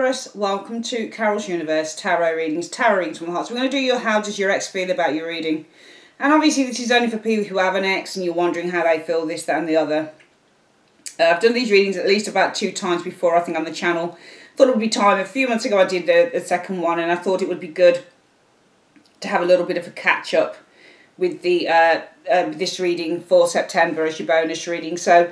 Taurus, welcome to Carol's Universe, Tarot Readings from the Heart. So we're going to do your how does your ex feel about your reading. And obviously this is only for people who have an ex and you're wondering how they feel, this, that and the other. I've done these readings at least about 2 times before, I think, on the channel. Thought it would be time. A few months ago I did the second one, and I thought it would be good to have a little bit of a catch up with the this reading for September as your bonus reading. So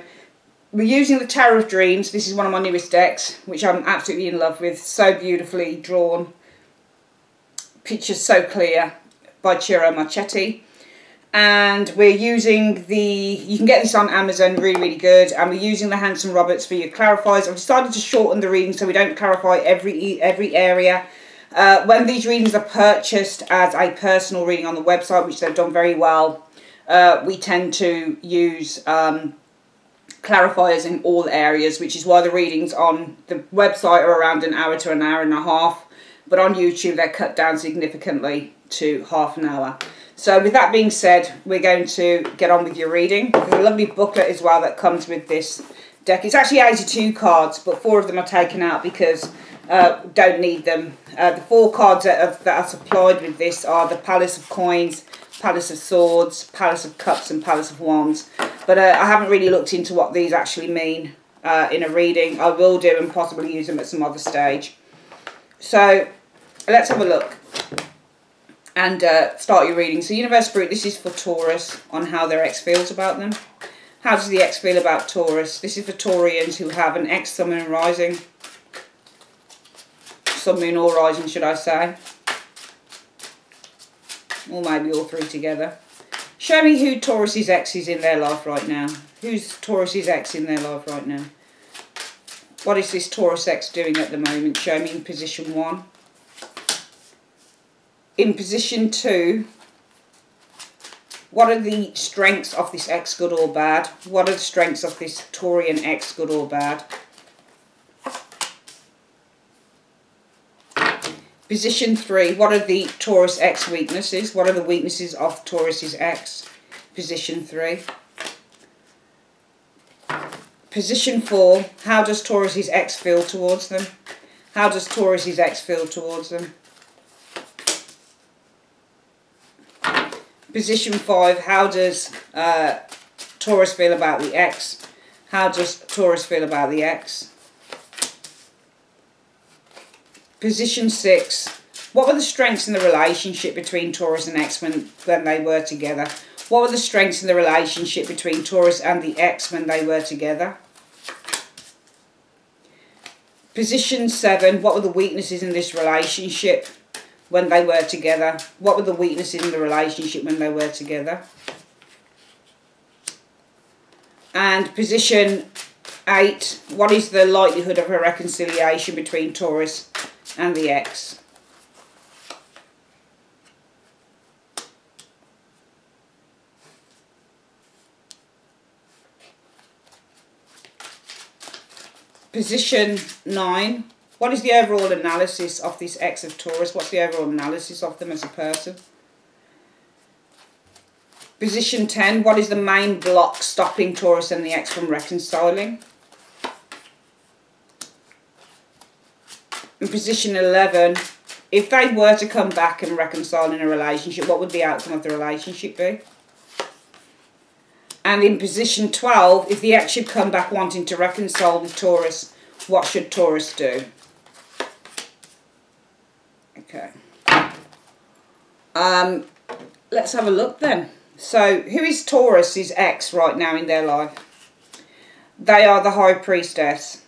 we're using the Tower of Dreams. This is one of my newest decks, which I'm absolutely in love with. So beautifully drawn. Pictures so clear, by Ciro Marchetti. And we're using you can get this on Amazon, really, really good. And we're using the Hanson Roberts for your clarifiers. I've decided to shorten the reading so we don't clarify every area. When these readings are purchased as a personal reading on the website, which they've done very well, we tend to use clarifiers in all areas, which is why the readings on the website are around an hour to an hour and a half, but on YouTube they're cut down significantly to half an hour. So with that being said, we're going to get on with your reading. There's a lovely booklet as well that comes with this deck. It's actually 82 cards, but 4 of them are taken out because don't need them. The 4 cards that are supplied with this are the Palace of Coins, Palace of Swords, Palace of Cups and Palace of Wands. But I haven't really looked into what these actually mean in a reading. I will do and possibly use them at some other stage. So let's have a look and start your reading. So Universe Spirit, this is for Taurus on how their ex feels about them. How does the ex feel about Taurus? This is for Taurians who have an ex, Sun, Moon and Rising. Sun, Moon or Rising, should I say. Or maybe all 3 together. Show me who Taurus's ex is in their life right now. Who's Taurus's ex in their life right now? What is this Taurus ex doing at the moment? Show me in position 1. In position 2, what are the strengths of this ex, good or bad? What are the strengths of this Taurian ex, good or bad? Position 3, what are the Taurus ex weaknesses? What are the weaknesses of Taurus's ex? Position 3. Position 4, how does Taurus's ex feel towards them? How does Taurus's ex feel towards them? Position 5, how does Taurus feel about the ex? How does Taurus feel about the ex? Position 6, what were the strengths in the relationship between Taurus and ex when they were together? What were the strengths in the relationship between Taurus and the ex when they were together? Position 7, what were the weaknesses in this relationship when they were together? What were the weaknesses in the relationship when they were together? And position 8, what is the likelihood of a reconciliation between Taurus and the ex? Position 9, what is the overall analysis of this ex of Taurus? What's the overall analysis of them as a person? Position 10, what is the main block stopping Taurus and the ex from reconciling? In position 11, if they were to come back and reconcile in a relationship, what would the outcome of the relationship be? And in position 12, if the ex should come back wanting to reconcile with Taurus, what should Taurus do? Okay. Let's have a look then. So, who is Taurus's ex right now in their life? They are the High Priestess.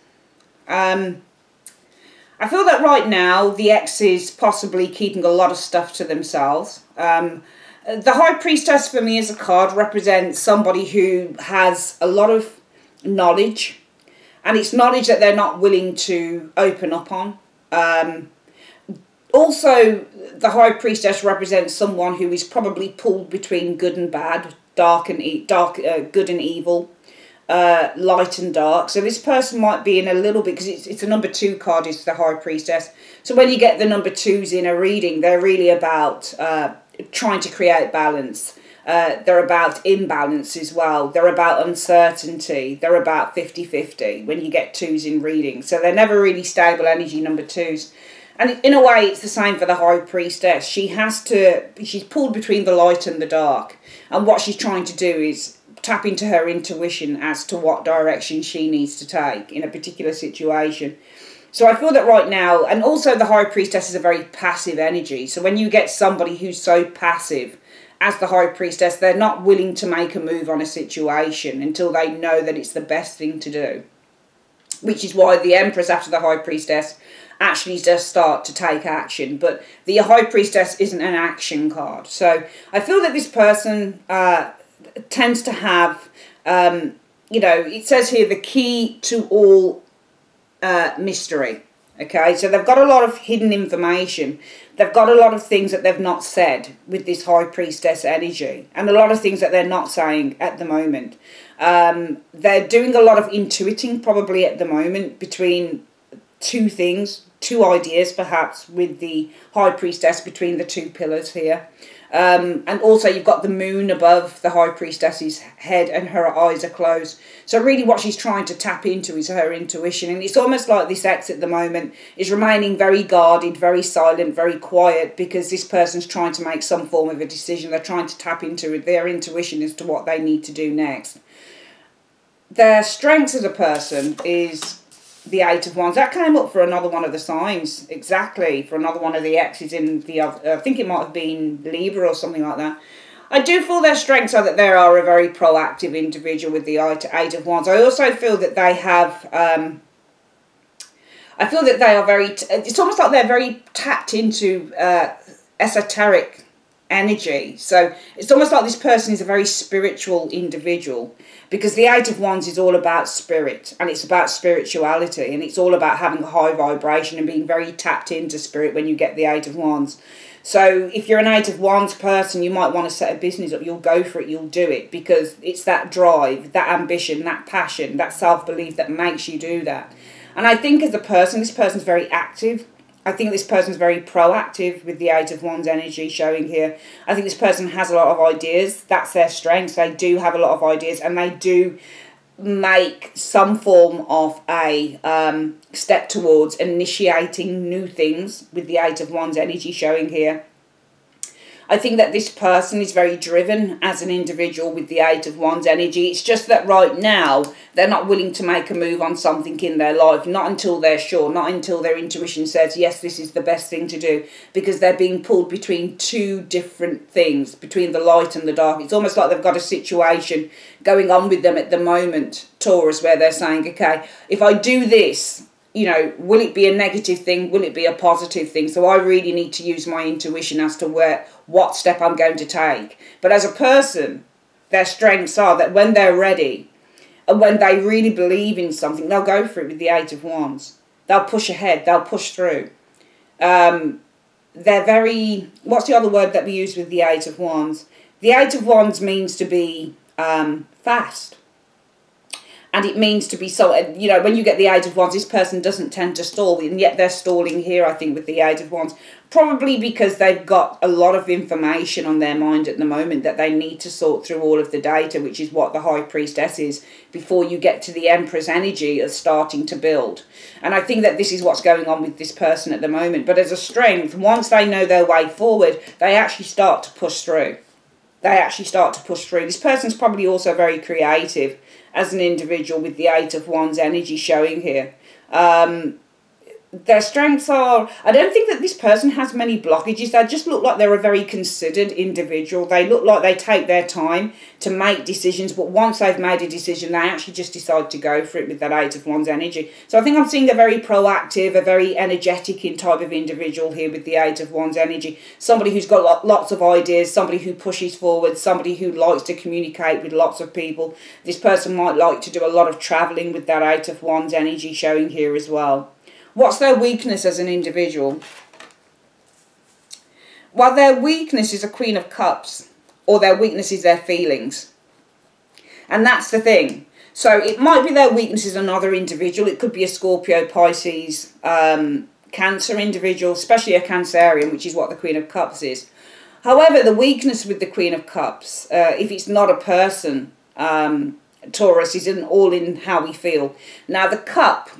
I feel that right now the ex is possibly keeping a lot of stuff to themselves. The High Priestess for me as a card represents somebody who has a lot of knowledge, and it's knowledge that they're not willing to open up on. Also, the High Priestess represents someone who is probably pulled between good and bad, good and evil, light and dark. So this person might be in a little bit, because it's a number 2 card, it's the High Priestess. So when you get the number 2s in a reading, they're really about trying to create balance. They're about imbalance as well. They're about uncertainty. They're about 50-50 when you get 2s in reading. So they're never really stable energy, number 2s. And in a way, it's the same for the High Priestess. She's pulled between the light and the dark. And what she's trying to do is tap into her intuition as to what direction she needs to take in a particular situation. So I feel that right now, and also the High Priestess is a very passive energy. So when you get somebody who's so passive as the High Priestess, they're not willing to make a move on a situation until they know that it's the best thing to do. Which is why the Empress after the High Priestess actually does start to take action. But the High Priestess isn't an action card. So I feel that this person tends to have, it says here, the key to all mystery. Okay, so they've got a lot of hidden information. They've got a lot of things that they've not said with this High Priestess energy. And a lot of things that they're not saying at the moment. They're doing a lot of intuiting probably at the moment between 2 things, 2 ideas perhaps, with the High Priestess between the 2 pillars here. And also you've got the moon above the High Priestess's head and her eyes are closed. So really what she's trying to tap into is her intuition. And it's almost like this ex at the moment is remaining very guarded, very silent, very quiet, because this person's trying to make some form of a decision. They're trying to tap into their intuition as to what they need to do next. Their strengths as a person is the 8 of Wands. That came up for another one of the signs, exactly, for another one of the X's in the other, I think it might have been Libra or something like that. I do feel their strengths are that they are a very proactive individual with the 8 of Wands. I also feel that they have, I feel that they are very, it's almost like they're very tapped into esoteric energy. So it's almost like this person is a very spiritual individual, because the 8 of Wands is all about spirit, and it's about spirituality, and it's all about having a high vibration and being very tapped into spirit when you get the 8 of Wands. So if you're an 8 of Wands person, you might want to set a business up. You'll go for it, you'll do it, because it's that drive, that ambition, that passion, that self-belief that makes you do that. And I think as a person, this person's very active. I think this person's very proactive with the 8 of Wands energy showing here. I think this person has a lot of ideas. That's their strength. They do have a lot of ideas, and they do make some form of a step towards initiating new things with the 8 of Wands energy showing here. I think that this person is very driven as an individual with the 8 of Wands energy. It's just that right now, they're not willing to make a move on something in their life. Not until they're sure. Not until their intuition says, yes, this is the best thing to do. Because they're being pulled between 2 different things. Between the light and the dark. It's almost like they've got a situation going on with them at the moment, Taurus, where they're saying, okay, if I do this, will it be a negative thing? Will it be a positive thing? So I really need to use my intuition as to what step I'm going to take. But as a person, their strengths are that when they're ready and when they really believe in something, they'll go for it with the 8 of Wands. They'll push ahead. They'll push through. They're very... What's the other word that we use with the 8 of Wands? The 8 of Wands means to be fast. And it means to be so, when you get the 8 of Wands, this person doesn't tend to stall. And yet they're stalling here, I think, with the 8 of Wands. Probably because they've got a lot of information on their mind at the moment that they need to sort through all of the data, which is what the High Priestess is, before you get to the Empress energy of starting to build. And I think that this is what's going on with this person at the moment. But as a strength, once they know their way forward, they actually start to push through. This person's probably also very creative as an individual with the 8 of Wands energy showing here. Their strengths are... I don't think that this person has many blockages. They just look like they're a very considered individual. They look like they take their time to make decisions, but once they've made a decision, they actually just decide to go for it with that 8 of Wands energy. So I think I'm seeing a very proactive, a very energetic type of individual here with the 8 of Wands energy. Somebody who's got lots of ideas, somebody who pushes forward, somebody who likes to communicate with lots of people. This person might like to do a lot of travelling with that 8 of Wands energy showing here as well. What's their weakness as an individual? Well, their weakness is a Queen of Cups, or their weakness is their feelings. And that's the thing. So it might be their weakness is another individual. It could be a Scorpio, Pisces, Cancer individual, especially a Cancerian, which is what the Queen of Cups is. However, the weakness with the Queen of Cups, if it's not a person, Taurus, is all in how we feel. Now, the cup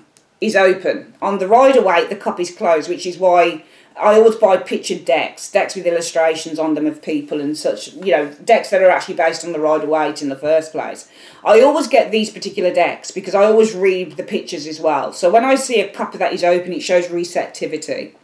is open. On the Rider-Waite, the cup is closed, which is why I always buy pictured decks with illustrations on them of people and such, you know, decks that are actually based on the Rider-Waite in the first place. I always get these particular decks because I always read the pictures as well. So when I see a cup that is open, it shows receptivity.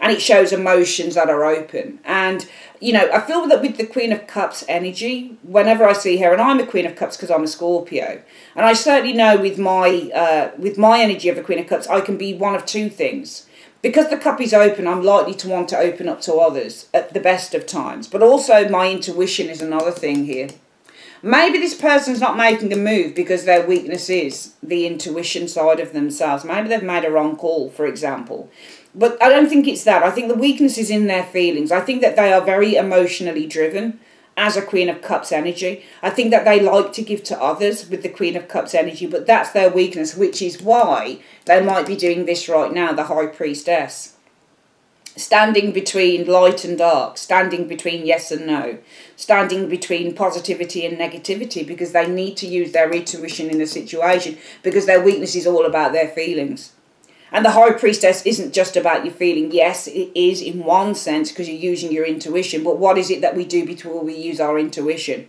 And it shows emotions that are open. And, you know, I feel that with the Queen of Cups energy, whenever I see her, and I'm a Queen of Cups because I'm a Scorpio, and I certainly know with my energy of the Queen of Cups, I can be one of two things. Because the cup is open, I'm likely to want to open up to others at the best of times. But also my intuition is another thing here. Maybe this person's not making a move because their weakness is the intuition side of themselves. Maybe they've made a wrong call, for example. But I don't think it's that. I think the weakness is in their feelings. I think that they are very emotionally driven as a Queen of Cups energy. I think that they like to give to others with the Queen of Cups energy, but that's their weakness, which is why they might be doing this right now, the High Priestess. Standing between light and dark, standing between yes and no, standing between positivity and negativity because they need to use their intuition in the situation because their weakness is all about their feelings. And the High Priestess isn't just about your feeling. Yes, it is in one sense because you're using your intuition. But what is it that we do before we use our intuition?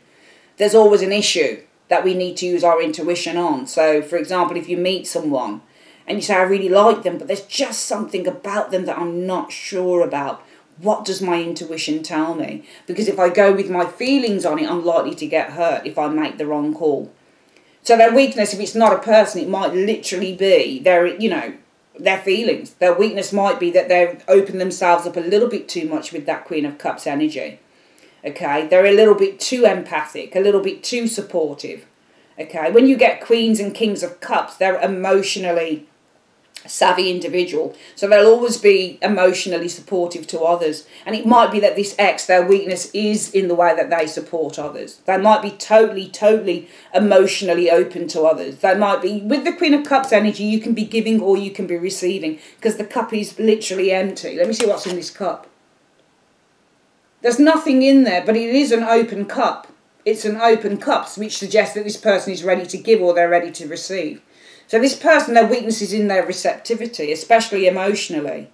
There's always an issue that we need to use our intuition on. So, for example, if you meet someone and you say, I really like them, but there's just something about them that I'm not sure about. What does my intuition tell me? Because if I go with my feelings on it, I'm likely to get hurt if I make the wrong call. So their weakness, if it's not a person, it might literally be their feelings. Their weakness might be that they've opened themselves up a little bit too much with that Queen of Cups energy. Okay, they're a little bit too empathic, a little bit too supportive. Okay, when you get Queens and Kings of Cups, they're emotionally savvy individual, so they'll always be emotionally supportive to others. And it might be that this ex, their weakness is in the way that they support others. They might be totally emotionally open to others. They might be, with the Queen of Cups energy, you can be giving or you can be receiving because the cup is literally empty. Let me see what's in this cup. There's nothing in there, but it is an open cup. It's an open cup, which suggests that this person is ready to give or they're ready to receive. So this person, their weakness is in their receptivity, especially emotionally.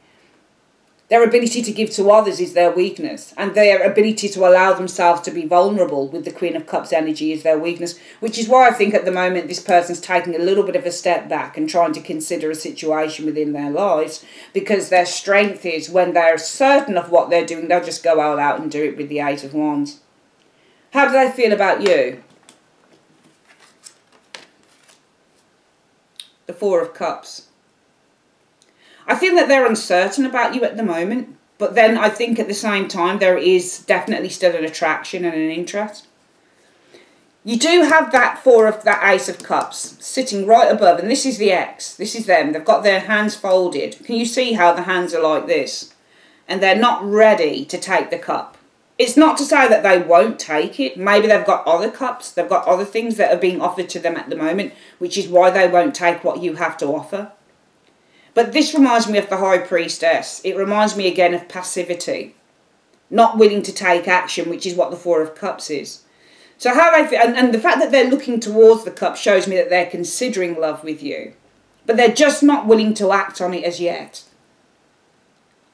Their ability to give to others is their weakness. And their ability to allow themselves to be vulnerable with the Queen of Cups energy is their weakness. Which is why I think at the moment this person's taking a little bit of a step back and trying to consider a situation within their lives. Because their strength is when they're certain of what they're doing, they'll just go all out and do it with the Eight of Wands. How do they feel about you? The Four of Cups. I feel that they're uncertain about you at the moment, but then I think at the same time there is definitely still an attraction and an interest. You do have that Ace of Cups sitting right above, and this is the ex. This is them. They've got their hands folded. Can you see how the hands are like this? And they're not ready to take the cup. It's not to say that they won't take it. Maybe they've got other cups. They've got other things that are being offered to them at the moment, which is why they won't take what you have to offer. But this reminds me of the High Priestess. It reminds me again of passivity. Not willing to take action, which is what the Four of Cups is. So how they feel, and the fact that they're looking towards the cup shows me that they're considering love with you. But they're just not willing to act on it as yet.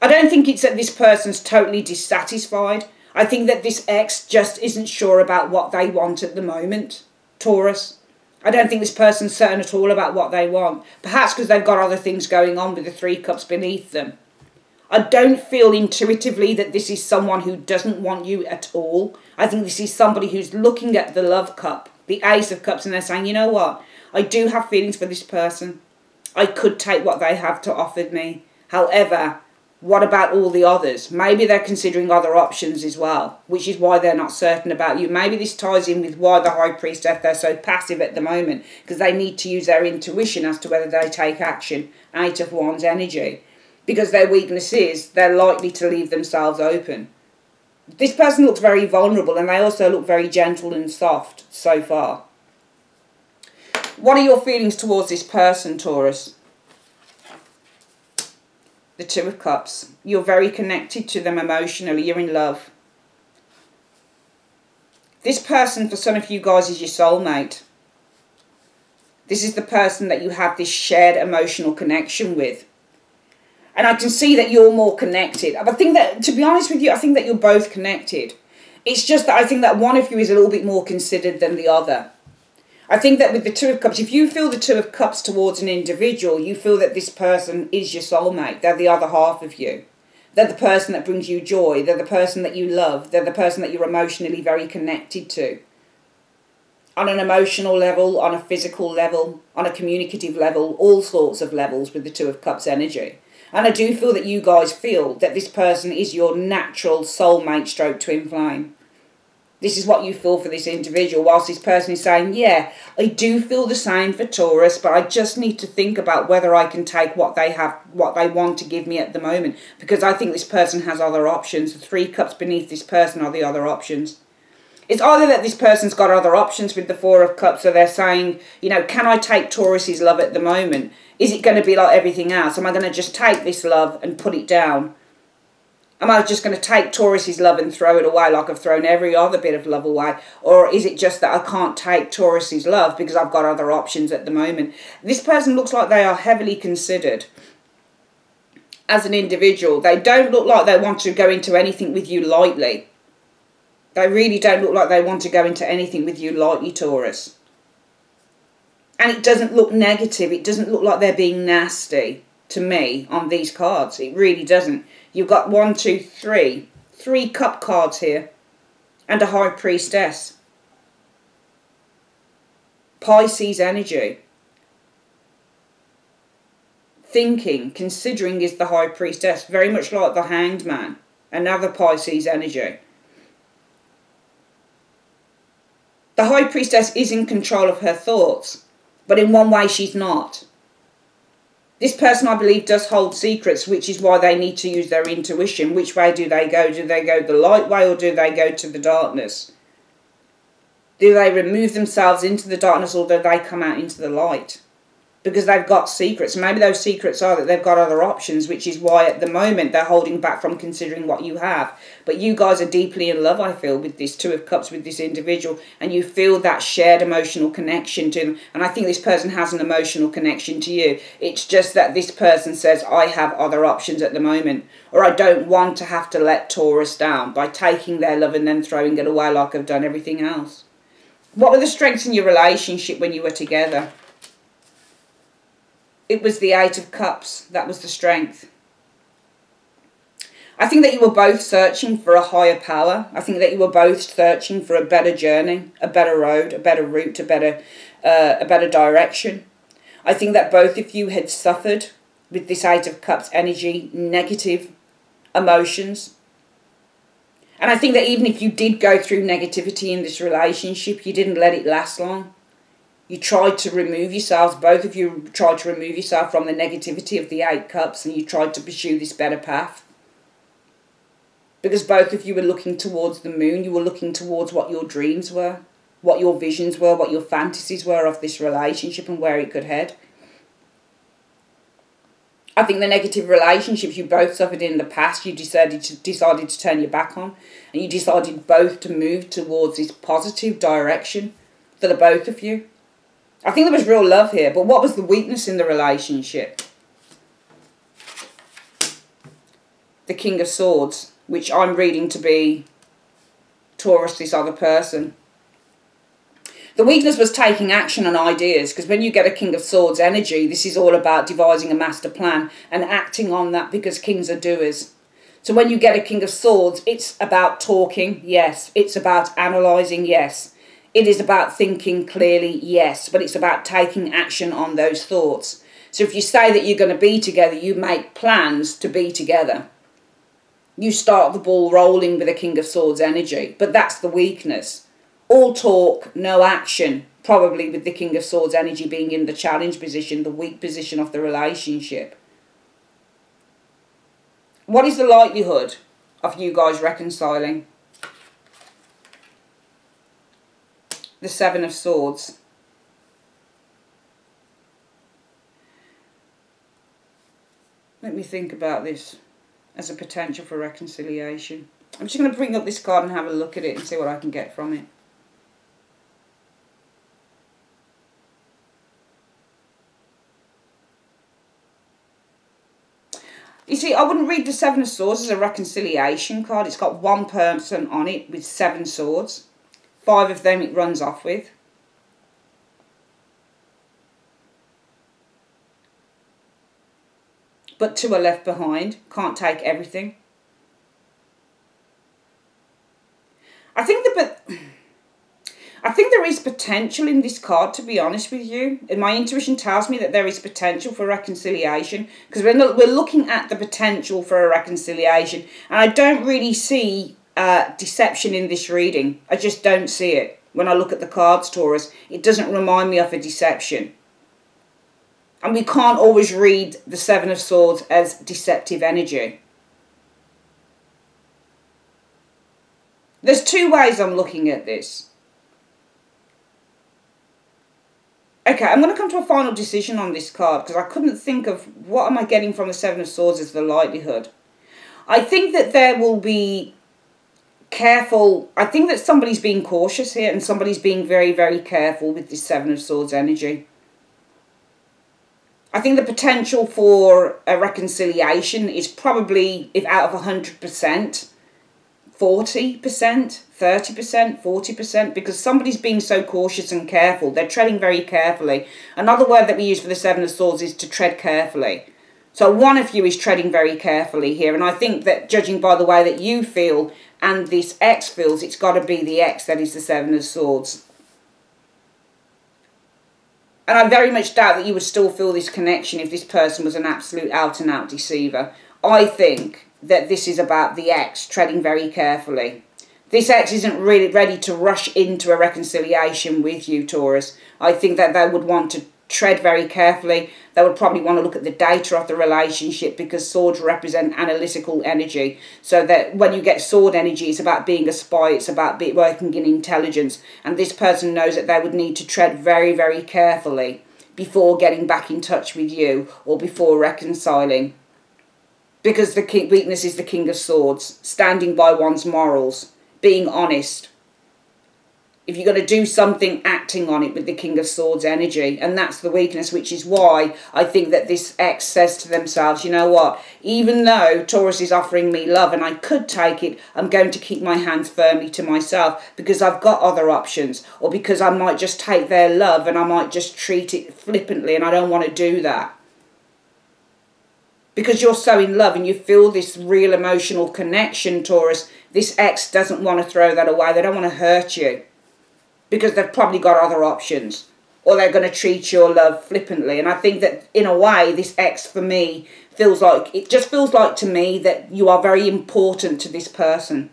I don't think it's that this person's totally dissatisfied. I think that this ex just isn't sure about what they want at the moment, Taurus. I don't think this person's certain at all about what they want. Perhaps because they've got other things going on with the Three Cups beneath them. I don't feel intuitively that this is someone who doesn't want you at all. I think this is somebody who's looking at the love cup, the Ace of Cups, and they're saying, you know what? I do have feelings for this person. I could take what they have to offer me. However, what about all the others? Maybe they're considering other options as well, which is why they're not certain about you. Maybe this ties in with why the High Priestess, they're so passive at the moment, because they need to use their intuition as to whether they take action. Eight of Wands energy. Because their weakness is they're likely to leave themselves open. This person looks very vulnerable, and they also look very gentle and soft so far. What are your feelings towards this person, Taurus? The Two of Cups. You're very connected to them emotionally. You're in love. This person, for some of you guys, is your soulmate. This is the person that you have this shared emotional connection with. And I can see that you're more connected. I think that, to be honest with you, I think that you're both connected. It's just that I think that one of you is a little bit more considered than the other. I think that with the Two of Cups, if you feel the Two of Cups towards an individual, you feel that this person is your soulmate. They're the other half of you. They're the person that brings you joy. They're the person that you love. They're the person that you're emotionally very connected to. On an emotional level, on a physical level, on a communicative level, all sorts of levels with the Two of Cups energy. And I do feel that you guys feel that this person is your natural soulmate stroke twin flame. This is what you feel for this individual, whilst this person is saying, yeah, I do feel the same for Taurus, but I just need to think about whether I can take what they have, what they want to give me at the moment, because I think this person has other options. The Three Cups beneath this person are the other options. It's either that this person's got other options with the Four of Cups, so they're saying, you know, can I take Taurus's love at the moment? Is it going to be like everything else? Am I going to just take this love and put it down? Am I just going to take Taurus's love and throw it away like I've thrown every other bit of love away? Or is it just that I can't take Taurus's love because I've got other options at the moment? This person looks like they are heavily considered as an individual. They don't look like they want to go into anything with you lightly. They really don't look like they want to go into anything with you lightly, Taurus. And it doesn't look negative. It doesn't look like they're being nasty to me on these cards. It really doesn't. You've got 1, 2, 3. 3 cup cards here. And a High Priestess. Pisces energy. Thinking, considering is the High Priestess. Very much like the Hanged Man. Another Pisces energy. The High Priestess is in control of her thoughts. But in one way she's not. This person, I believe, does hold secrets, which is why they need to use their intuition. Which way do they go? Do they go the light way or do they go to the darkness? Do they remove themselves into the darkness or do they come out into the light? Because they've got secrets. Maybe those secrets are that they've got other options, which is why at the moment they're holding back from considering what you have. But you guys are deeply in love, I feel, with this Two of Cups, with this individual. And you feel that shared emotional connection to them. And I think this person has an emotional connection to you. It's just that this person says, I have other options at the moment. Or I don't want to have to let Taurus down by taking their love and then throwing it away like I've done everything else. What were the strengths in your relationship when you were together? It was the Eight of Cups. That was the strength. I think that you were both searching for a higher power. I think that you were both searching for a better journey, a better road, a better route, a better direction. I think that both of you had suffered with this Eight of Cups energy, negative emotions. And I think that even if you did go through negativity in this relationship, you didn't let it last long. You tried to remove yourselves, both of you tried to remove yourself from the negativity of the Eight Cups and you tried to pursue this better path. Because both of you were looking towards the moon, you were looking towards what your dreams were, what your visions were, what your fantasies were of this relationship and where it could head. I think the negative relationships you both suffered in the past, you decided to turn your back on. And you decided both to move towards this positive direction for the both of you. I think there was real love here, but what was the weakness in the relationship? The King of Swords, which I'm reading to be Taurus, this other person. The weakness was taking action on ideas, because when you get a King of Swords energy, this is all about devising a master plan and acting on that, because kings are doers. So when you get a King of Swords, it's about talking, yes. It's about analysing, yes. It is about thinking clearly, yes, but it's about taking action on those thoughts. So if you say that you're going to be together, you make plans to be together. You start the ball rolling with a King of Swords energy, but that's the weakness. All talk, no action, probably with the King of Swords energy being in the challenge position, the weak position of the relationship. What is the likelihood of you guys reconciling? The Seven of Swords. Let me think about this as a potential for reconciliation. I'm just going to bring up this card and have a look at it and see what I can get from it. You see, I wouldn't read the Seven of Swords as a reconciliation card. It's got one person on it with 7 swords. 5 of them it runs off with. But 2 are left behind. Can't take everything. I think there is potential in this card, to be honest with you. And my intuition tells me that there is potential for reconciliation. Because we're looking at the potential for a reconciliation. And I don't really see deception in this reading. I just don't see it. When I look at the cards, Taurus, it doesn't remind me of a deception. And we can't always read the Seven of Swords as deceptive energy. There's 2 ways I'm looking at this. Okay, I'm going to come to a final decision on this card because I couldn't think of what am I getting from the Seven of Swords as the likelihood. I think that there will be careful. I think that somebody's being cautious here and somebody's being very, very careful with this Seven of Swords energy. I think the potential for a reconciliation is probably, if out of 100%, 40%, 30%, 40%, because somebody's being so cautious and careful. They're treading very carefully. Another word that we use for the Seven of Swords is to tread carefully. So one of you is treading very carefully here, and I think that judging by the way that you feel and this ex feels, it's got to be the ex that is the Seven of Swords. And I very much doubt that you would still feel this connection if this person was an absolute out-and-out deceiver. I think that this is about the ex treading very carefully. This ex isn't really ready to rush into a reconciliation with you, Taurus. I think that they would want to tread very carefully. They would probably want to look at the data of the relationship because swords represent analytical energy. So that when you get sword energy, it's about being a spy, it's about working in intelligence. And this person knows that they would need to tread very, very carefully before getting back in touch with you or before reconciling. Because the weakness is the King of Swords, standing by one's morals, being honest. If you're going to do something, acting on it with the King of Swords energy. And that's the weakness, which is why I think that this ex says to themselves, you know what, even though Taurus is offering me love and I could take it, I'm going to keep my hands firmly to myself because I've got other options. Or because I might just take their love and I might just treat it flippantly and I don't want to do that. Because you're so in love and you feel this real emotional connection, Taurus, this ex doesn't want to throw that away. They don't want to hurt you. Because they've probably got other options. Or they're going to treat your love flippantly. And I think that, in a way, this ex, for me, feels like... It just feels like, to me, that you are very important to this person.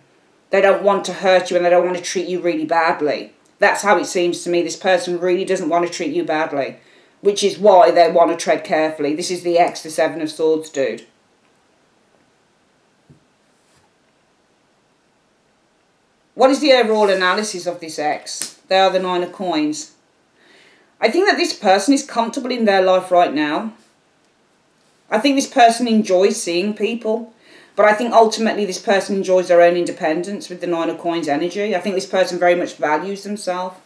They don't want to hurt you and they don't want to treat you really badly. That's how it seems to me. This person really doesn't want to treat you badly. Which is why they want to tread carefully. This is the ex, the Seven of Swords, dude. What is the overall analysis of this ex? They are the Nine of Coins. I think that this person is comfortable in their life right now. I think this person enjoys seeing people. But I think ultimately this person enjoys their own independence with the Nine of Coins energy. I think this person very much values themselves.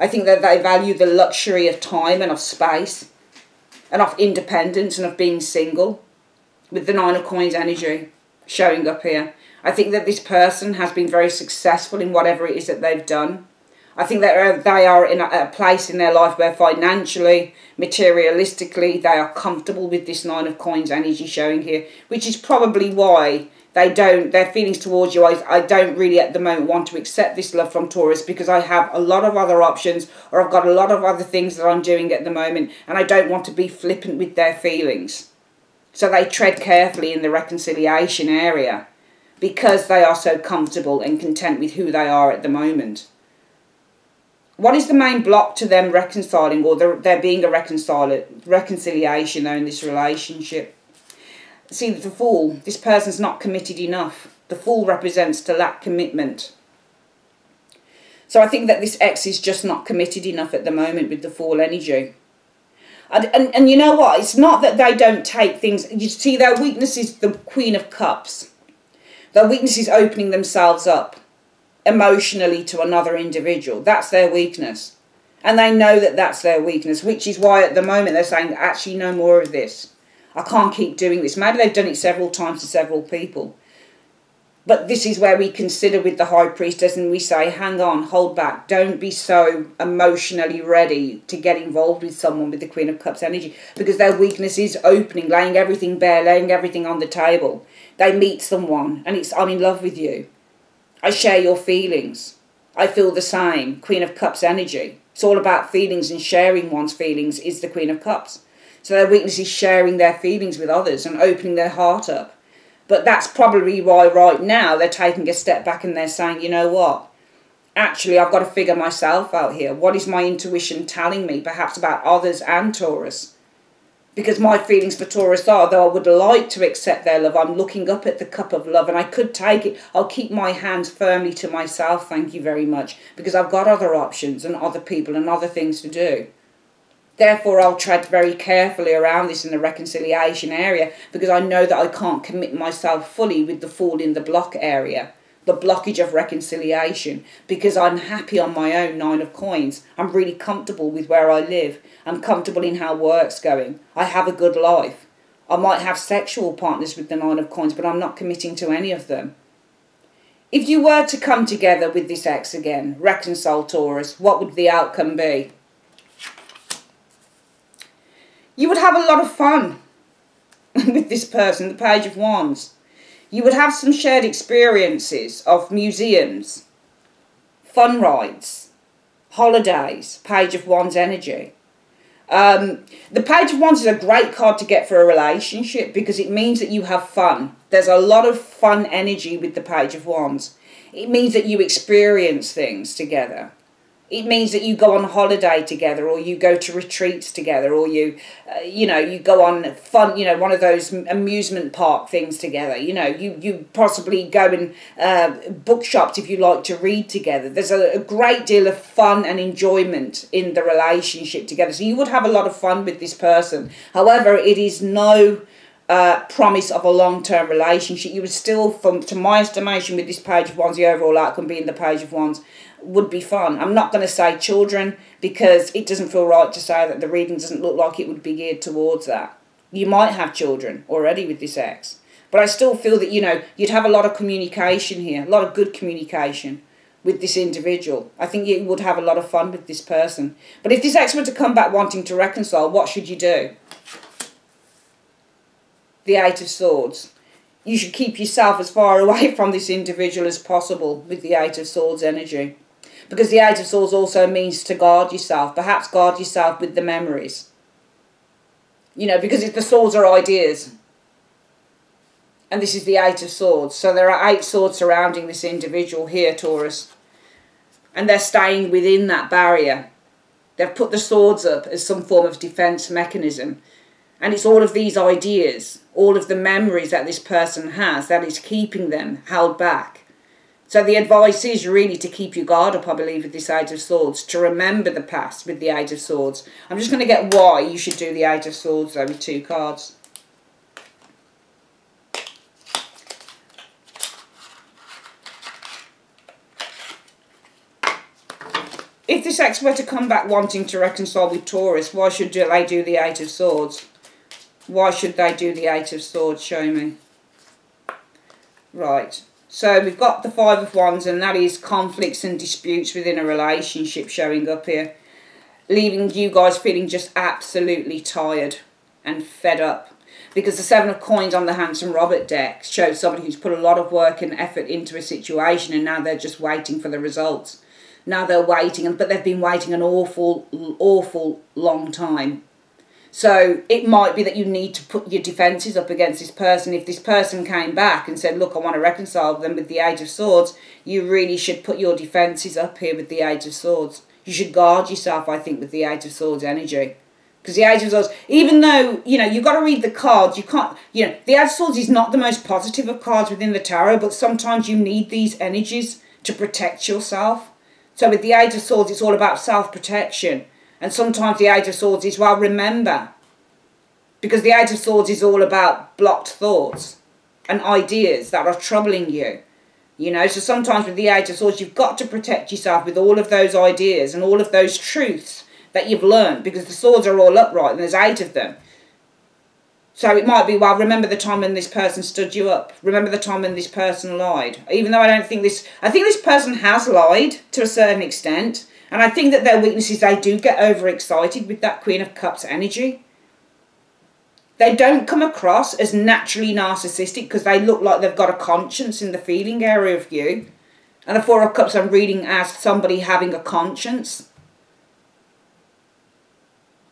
I think that they value the luxury of time and of space. And of independence and of being single. With the Nine of Coins energy showing up here. I think that this person has been very successful in whatever it is that they've done. I think that they are in a place in their life where financially, materialistically, they are comfortable with this Nine of Coins energy showing here. Which is probably why their feelings towards you, I don't really at the moment want to accept this love from Taurus because I have a lot of other options or I've got a lot of other things that I'm doing at the moment and I don't want to be flippant with their feelings. So they tread carefully in the reconciliation area because they are so comfortable and content with who they are at the moment. What is the main block to them reconciling or there being a reconciliation though in this relationship? See, the Fool, this person's not committed enough. The Fool represents to lack commitment. So I think that this ex is just not committed enough at the moment with the Fool energy. And you know what? It's not that they don't take things. You see, their weakness is the Queen of Cups. Their weakness is opening themselves up emotionally to another individual. That's their weakness. And they know that that's their weakness, which is why at the moment they're saying, actually, no more of this. I can't keep doing this. Maybe they've done it several times to several people. But this is where we consider with the High Priestess and we say, hang on, hold back. Don't be so emotionally ready to get involved with someone with the Queen of Cups energy, because their weakness is opening, laying everything bare, laying everything on the table. They meet someone and it's, I'm in love with you. I share your feelings. I feel the same. Queen of Cups energy. It's all about feelings, and sharing one's feelings is the Queen of Cups. So their weakness is sharing their feelings with others and opening their heart up. But that's probably why right now they're taking a step back and they're saying, you know what? Actually, I've got to figure myself out here. What is my intuition telling me, perhaps about others and Taurus? Because my feelings for Taurus are, though I would like to accept their love, I'm looking up at the cup of love and I could take it. I'll keep my hands firmly to myself, thank you very much, because I've got other options and other people and other things to do. Therefore, I'll tread very carefully around this in the reconciliation area, because I know that I can't commit myself fully with the fall in the block area, the blockage of reconciliation, because I'm happy on my own 9 of coins. I'm really comfortable with where I live. I'm comfortable in how work's going. I have a good life. I might have sexual partners with the 9 of coins, but I'm not committing to any of them. If you were to come together with this ex again, reconcile Taurus, what would the outcome be? You would have a lot of fun with this person, the Page of Wands. You would have some shared experiences of museums, fun rides, holidays, Page of Wands energy. The Page of Wands is a great card to get for a relationship because it means that you have fun. There's a lot of fun energy with the Page of Wands. It means that you experience things together. It means that you go on holiday together, or you go to retreats together, or you go on fun, one of those amusement park things together. You possibly go in bookshops if you like to read together. There's a great deal of fun and enjoyment in the relationship together. So you would have a lot of fun with this person. However, it is no promise of a long-term relationship. You would still, to my estimation, with this Page of Wands, the overall outcome being the Page of Wands, would be fun. I'm not going to say children because it doesn't feel right to say that. The reading doesn't look like it would be geared towards that. You might have children already with this ex, but I still feel that, you'd have a lot of communication here, a lot of good communication with this individual. I think you would have a lot of fun with this person. But if this ex were to come back wanting to reconcile, what should you do? The 8 of Swords. You should keep yourself as far away from this individual as possible with the 8 of Swords energy. Because the 8 of Swords also means to guard yourself. Perhaps guard yourself with the memories. Because the swords are ideas. And this is the 8 of Swords. So there are 8 swords surrounding this individual here, Taurus. And they're staying within that barrier. They've put the swords up as some form of defence mechanism. And it's all of these ideas, all of the memories that this person has that is keeping them held back. So the advice is really to keep your guard up, I believe, with this 8 of Swords, to remember the past with the 8 of Swords. I'm just going to get why you should do the 8 of Swords, though, with 2 cards. If this ex were to come back wanting to reconcile with Taurus, why should they do the 8 of Swords? Why should they do the 8 of Swords? Show me. Right. So we've got the 5 of Wands, and that is conflicts and disputes within a relationship showing up here. Leaving you guys feeling just absolutely tired and fed up. Because the 7 of Coins on the Handsome Robert deck shows somebody who's put a lot of work and effort into a situation, and now they're just waiting for the results. Now they're waiting, but they've been waiting an awful, awful long time. So it might be that you need to put your defences up against this person. If this person came back and said, look, I want to reconcile them with the 8 of Swords, you really should put your defences up here with the 8 of Swords. You should guard yourself, I think, with the 8 of Swords energy. Because the 8 of Swords, even though, you've got to read the cards, you can't, the 8 of Swords is not the most positive of cards within the tarot, but sometimes you need these energies to protect yourself. So with the 8 of Swords, it's all about self-protection. And sometimes the 8 of Swords is, well, remember. Because the 8 of Swords is all about blocked thoughts and ideas that are troubling you. So sometimes with the 8 of Swords, you've got to protect yourself with all of those ideas and all of those truths that you've learned. Because the swords are all upright and there's 8 of them. So it might be, well, remember the time when this person stood you up. Remember the time when this person lied. Even though I think this person has lied to a certain extent. And I think that their weaknesses, they do get overexcited with that Queen of Cups energy. They don't come across as naturally narcissistic because they look like they've got a conscience in the feeling area of you. And the Four of Cups I'm reading as somebody having a conscience.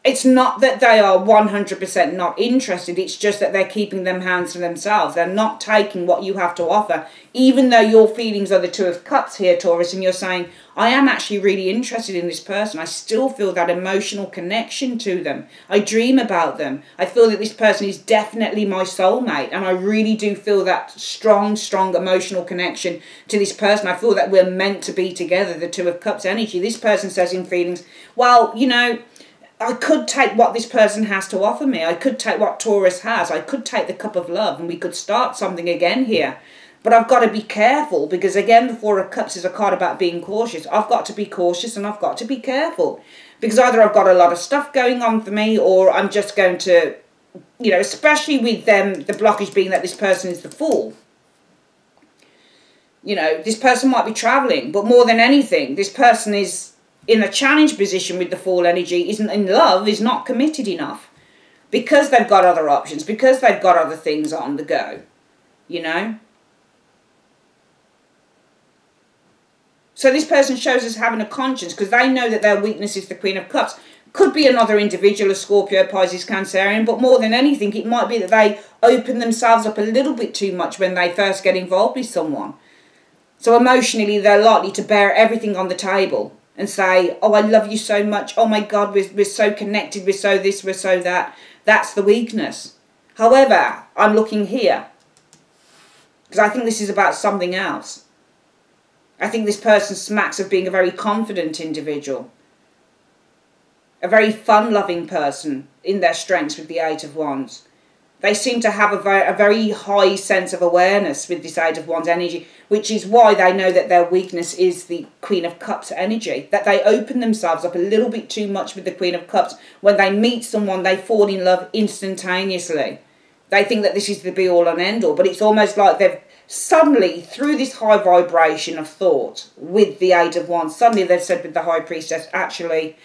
It's not that they are 100% not interested, it's just that they're keeping them hands to themselves. They're not taking what you have to offer, even though your feelings are the Two of Cups here, Taurus, and you're saying, I am actually really interested in this person. I still feel that emotional connection to them. I dream about them. I feel that this person is definitely my soulmate, and I really do feel that strong, strong emotional connection to this person. I feel that we're meant to be together, the Two of Cups energy. This person says in feelings, well, you know, I could take what this person has to offer me. I could take what Taurus has. I could take the Cup of Love and we could start something again here. But I've got to be careful because, again, the Four of Cups is a card about being cautious. I've got to be cautious and I've got to be careful. Because either I've got a lot of stuff going on for me or I'm just going to, you know, especially with them, the blockage being that this person is the Fool. You know, this person might be travelling, but more than anything, this person is in a challenge position with the Fool energy, isn't in love, is not committed enough. Because they've got other options, because they've got other things on the go, you know. So this person shows us having a conscience because they know that their weakness is the Queen of Cups. Could be another individual, a Scorpio, Pisces, Cancerian, but more than anything, it might be that they open themselves up a little bit too much when they first get involved with someone. So emotionally, they're likely to bear everything on the table and say, oh, I love you so much. Oh, my God, we're so connected. We're so this, we're so that. That's the weakness. However, I'm looking here because I think this is about something else. I think this person smacks of being a very confident individual. A very fun-loving person in their strengths with the Eight of Wands. They seem to have a very high sense of awareness with this Eight of Wands energy, which is why they know that their weakness is the Queen of Cups energy. That they open themselves up a little bit too much with the Queen of Cups. When they meet someone, they fall in love instantaneously. They think that this is the be-all and end-all, but it's almost like they've suddenly, through this high vibration of thought with the Eight of Wands, suddenly they've said with the High Priestess, actually,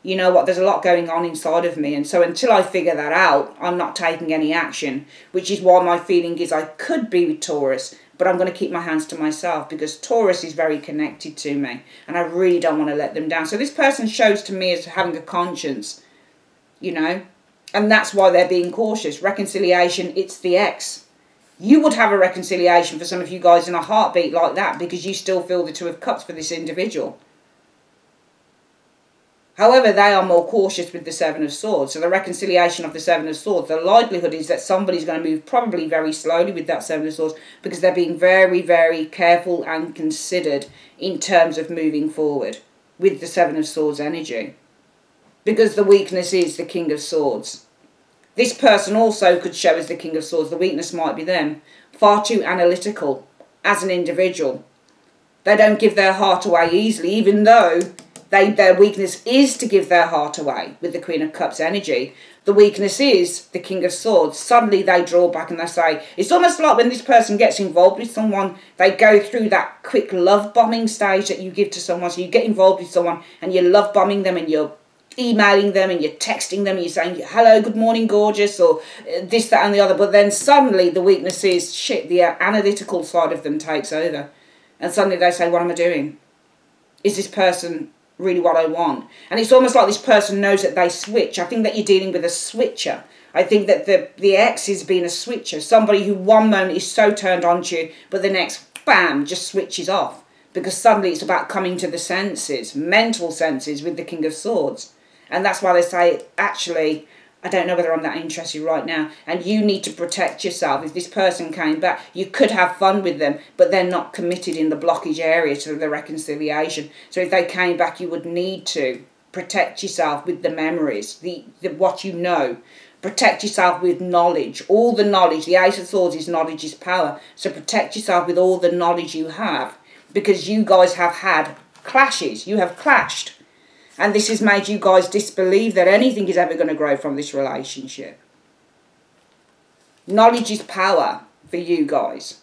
you know what, there's a lot going on inside of me. And so until I figure that out, I'm not taking any action, which is why my feeling is I could be with Taurus, but I'm going to keep my hands to myself because Taurus is very connected to me and I really don't want to let them down. So this person shows to me as having a conscience, you know, and that's why they're being cautious. Reconciliation, it's the ex. You would have a reconciliation for some of you guys in a heartbeat like that because you still feel the Two of Cups for this individual. However, they are more cautious with the Seven of Swords. So the reconciliation of the Seven of Swords, the likelihood is that somebody's going to move probably very slowly with that Seven of Swords because they're being very, very careful and considered in terms of moving forward with the Seven of Swords energy. Because the weakness is the King of Swords. This person also could show as the King of Swords. The weakness might be them. Far too analytical as an individual. They don't give their heart away easily, even though their weakness is to give their heart away with the Queen of Cups energy. The weakness is the King of Swords. Suddenly they draw back and they say, it's almost like when this person gets involved with someone, they go through that quick love bombing stage that you give to someone. So you get involved with someone and you're love bombing them and you're emailing them and you're texting them and you're saying, hello, good morning, gorgeous, or this, that and the other. But then suddenly the weakness is, shit, the analytical side of them takes over. And suddenly they say, what am I doing? Is this person really what I want? And it's almost like this person knows that they switch. I think that you're dealing with a switcher. I think that the ex is being a switcher. Somebody who one moment is so turned on to you, but the next, bam, just switches off. Because suddenly it's about coming to the senses, mental senses with the King of Swords. And that's why they say, actually, I don't know whether I'm that interested right now. And you need to protect yourself. If this person came back, you could have fun with them, but they're not committed in the blockage area to the reconciliation. So if they came back, you would need to protect yourself with the memories, the what you know. Protect yourself with knowledge. All the knowledge. The Ace of Swords is knowledge is power. So protect yourself with all the knowledge you have. Because you guys have had clashes. You have clashed. And this has made you guys disbelieve that anything is ever going to grow from this relationship. Knowledge is power for you guys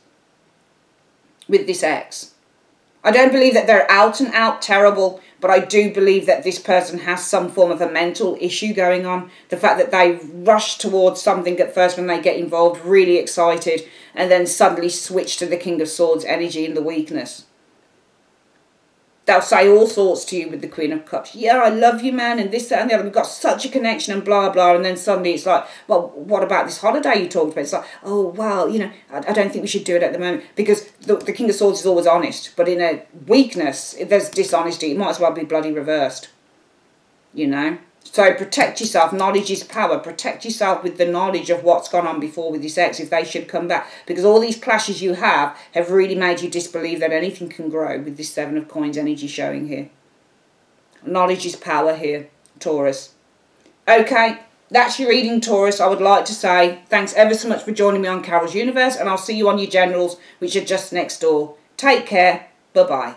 with this ex. I don't believe that they're out and out terrible, but I do believe that this person has some form of a mental issue going on. The fact that they rush towards something at first when they get involved, really excited, and then suddenly switch to the King of Swords energy and the weakness. They'll say all sorts to you with the Queen of Cups. Yeah, I love you, man, and this, that, and the other. We've got such a connection and blah, blah. And then suddenly it's like, well, what about this holiday you talked about? It's like, oh, well, you know, I don't think we should do it at the moment. Because the King of Swords is always honest. But in a weakness, if there's dishonesty, it might as well be bloody reversed. You know? So protect yourself. Knowledge is power. Protect yourself with the knowledge of what's gone on before with this ex if they should come back. Because all these clashes you have really made you disbelieve that anything can grow with this Seven of Coins energy showing here. Knowledge is power here, Taurus. Okay, that's your reading, Taurus. I would like to say thanks ever so much for joining me on Carol's Universe, and I'll see you on your generals, which are just next door. Take care. Bye-bye.